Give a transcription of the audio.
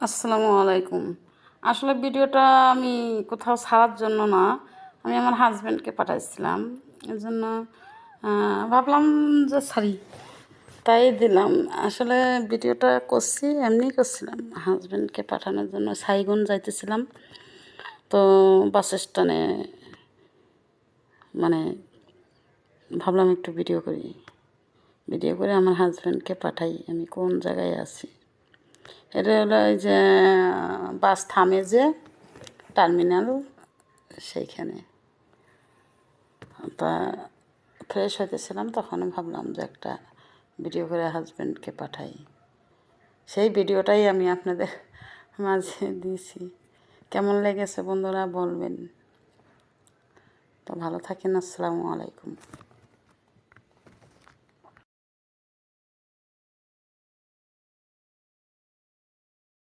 আসসালামু আলাইকুম। আসলে ভিডিওটা আমি কোথাও ছাড়ার জন্য না, আমি আমার হাজব্যান্ডকে পাঠাইছিলাম। এই জন্য ভাবলাম যে ছাড়ি, তাই দিলাম। আসলে ভিডিওটা করছি, এমনি করছিলাম হাজব্যান্ডকে পাঠানোর জন্য। সাইগুন যাইতেছিলাম, তো বাস স্ট্যান্ডে মানে ভাবলাম একটু ভিডিও করি। ভিডিও করে আমার হাজব্যান্ডকে পাঠাই আমি কোন জায়গায় আছি। এটা হলো এই যে বাস থামে যে টার্মিনাল, সেইখানে। তা ফ্রেশ হইতেছিলাম, তখন ভাবলাম যে একটা ভিডিও করে হাজব্যান্ডকে পাঠাই। সেই ভিডিওটাই আমি আপনাদের মাঝে দিয়েছি। কেমন লেগেছে বন্ধুরা বলবেন। তো ভালো থাকেন। আসসালামু আলাইকুম।